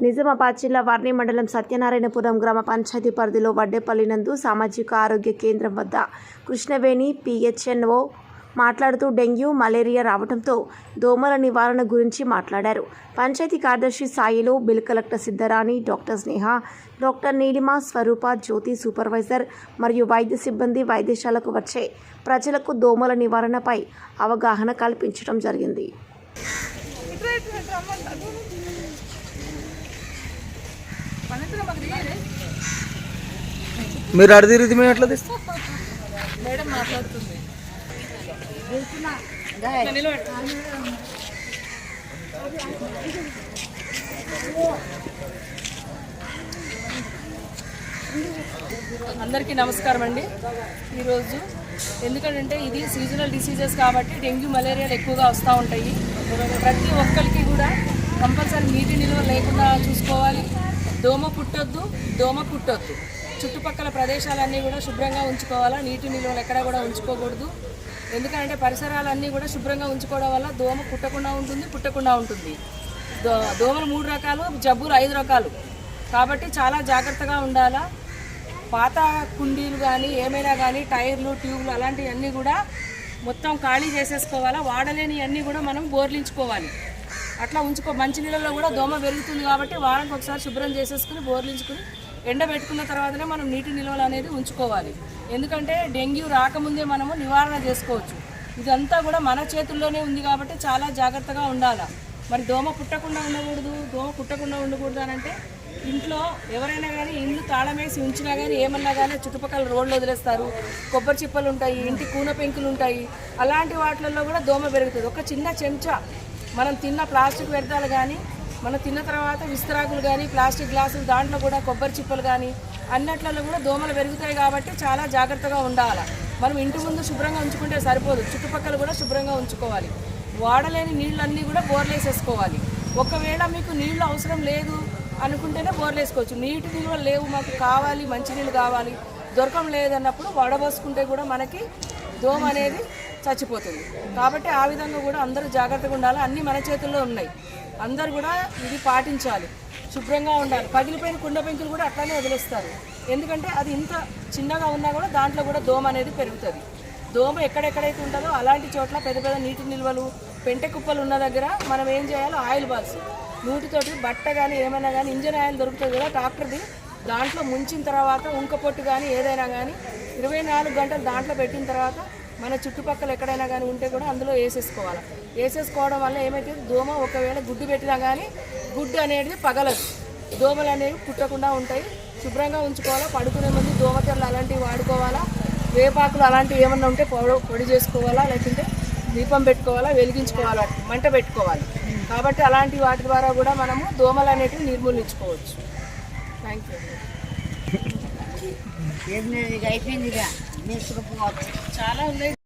నిజామాబాద్ జిల్లా వర్ణి మండలం సత్యనారాయణపురం గ్రామ పంచాయతీ పరిధిలో వడ్డేపల్లి నందు సామాజిక ఆరోగ్య కేంద్రం వద్ద కృష్ణవేణి పిహెచ్ఎన్ఓ మాట్లాడుతూ డెంగ్యూ మలేరియా రావడంతో దోమల నివారణ గురించి మాట్లాడారు. పంచాయతీ కార్యదర్శి సాయిలు, బిల్ కలెక్టర్ సిద్ధరాణి, డాక్టర్ స్నేహ, డాక్టర్ నీలిమ, స్వరూప, జ్యోతి, సూపర్వైజర్ మరియు వైద్య సిబ్బంది వైద్యశాలకు వచ్చే ప్రజలకు దోమల నివారణపై అవగాహన కల్పించడం జరిగింది. మీరు అడిగిరిది మేము ఎట్లా తీస్తాం మేడం మాట్లాడుతుంది. అందరికీ నమస్కారం అండి. ఈరోజు ఎందుకంటే ఇది సీజనల్ డిసీజెస్ కాబట్టి డెంగ్యూ మలేరియాలు ఎక్కువగా వస్తూ ఉంటాయి. ప్రతి ఒక్కరికి కూడా కంపల్సరీ నీటి నిల్వ లేకుండా చూసుకోవాలి. దోమ పుట్టొద్దు. చుట్టుపక్కల ప్రదేశాలన్నీ కూడా శుభ్రంగా ఉంచుకోవాలా. నీటి నిల్వలు ఎక్కడ కూడా ఉంచుకోకూడదు. ఎందుకంటే పరిసరాలన్నీ కూడా శుభ్రంగా ఉంచుకోవడం వల్ల దోమ పుట్టకుండా ఉంటుంది. దోమలు 3 రకాలు, జబ్బులు 5 రకాలు కాబట్టి చాలా జాగ్రత్తగా ఉండాలా. పాత కుండీలు కానీ ఏమైనా కానీ టైర్లు, ట్యూబ్లు అలాంటివన్నీ కూడా మొత్తం ఖాళీ చేసేసుకోవాలా. వాడలేని అన్నీ కూడా మనం బోర్లించుకోవాలి. అట్లా మంచినీళ్ళలో కూడా దోమ పెరుగుతుంది కాబట్టి వారానికి ఒకసారి శుభ్రం చేసేసుకుని బోర్లించుకుని ఎండబెట్టుకున్న తర్వాతనే మనం నీటి నిల్వలు అనేది ఉంచుకోవాలి. ఎందుకంటే డెంగ్యూ రాకముందే మనము నివారణ చేసుకోవచ్చు. ఇదంతా కూడా మన చేతుల్లోనే ఉంది కాబట్టి చాలా జాగ్రత్తగా ఉండాలి. మరి దోమ పుట్టకుండా ఉండకూడదు అని అంటే ఇంట్లో ఎవరైనా కానీ ఇల్లు తాళం వేసి ఉంచినా కానీ ఏమన్నా కానీ చుట్టుపక్కల రోడ్లు వదిలేస్తారు. కొబ్బరి చిప్పలు ఉంటాయి, ఇంటి కూన పెంకులు ఉంటాయి. అలాంటి వాటిల్లో కూడా దోమ పెరుగుతుంది. ఒక చిన్న చెంచా మనం తిన్న ప్లాస్టిక్ వ్యర్థాలు కానీ, మనం తిన్న తర్వాత విస్తరాకులు కానీ, ప్లాస్టిక్ గ్లాసులు దాంట్లో కూడా కొబ్బరి చిప్పలు కానీ అన్నిట్లలో కూడా దోమలు పెరుగుతాయి కాబట్టి చాలా జాగ్రత్తగా ఉండాలి. మనం ఇంటి ముందు శుభ్రంగా ఉంచుకుంటే సరిపోదు, చుట్టుపక్కల కూడా శుభ్రంగా ఉంచుకోవాలి. వాడలేని నీళ్ళన్నీ కూడా బోర్లేసేసుకోవాలి. ఒకవేళ మీకు నీళ్ళు అవసరం లేదు అనుకుంటేనే బోర్లేసుకోవచ్చు. నీటి నిల్వలు లేవు, మాకు కావాలి, మంచినీళ్ళు కావాలి, దొరకడం లేదన్నప్పుడు వడబోసుకుంటే కూడా మనకి దోమ అనేది చచ్చిపోతుంది. కాబట్టి ఆ విధంగా కూడా అందరూ జాగ్రత్తగా ఉండాలి. అన్నీ మన చేతుల్లో ఉన్నాయి. అందరూ కూడా ఇది పాటించాలి. శుభ్రంగా ఉండాలి. పగిలిపోయిన కుండ పెంకులు కూడా అట్లానే వదిలేస్తారు. ఎందుకంటే అది ఇంత చిన్నగా ఉన్నా కూడా దాంట్లో కూడా దోమ అనేది పెరుగుతుంది. దోమ ఎక్కడెక్కడైతే ఉంటుందో అలాంటి చోట్ల పెద్ద నీటి నిల్వలు, పెంటె కుప్పలు ఉన్న దగ్గర మనం ఏం చేయాలో ఆయిల్ బాల్స్ నూటితోటి బట్ట కానీ ఏమైనా కానీ ఇంజన్ ఆయిల్ దొరుకుతుంది కదా ట్రాక్టర్ది, దాంట్లో ముంచిన తర్వాత ఉంక పొట్టు కానీ ఏదైనా కానీ 24 గంటలు దాంట్లో పెట్టిన తర్వాత మన చుట్టుపక్కల ఎక్కడైనా కానీ ఉంటే కూడా అందులో వేసేసుకోవడం వల్ల ఏమైతే దోమ ఒకవేళ గుడ్డు పెట్టినా కానీ గుడ్డు అనేది పగలదు. దోమలు అనేవి పుట్టకుండా ఉంటాయి. శుభ్రంగా ఉంచుకోవాలా. పడుకునే ముందు దోమతెరలు అలాంటివి వాడుకోవాలా. వేపాకులు అలాంటివి ఏమన్నా ఉంటే పొడి చేసుకోవాలా, లేకుంటే దీపం పెట్టుకోవాలా, వెలిగించుకోవాలా, మంట పెట్టుకోవాలి. కాబట్టి అలాంటి వాటి ద్వారా కూడా మనము దోమలు అనేటివి నిర్మూలించుకోవచ్చు. Thank you. అయిపోయింది, చాలా ఉన్నాయి.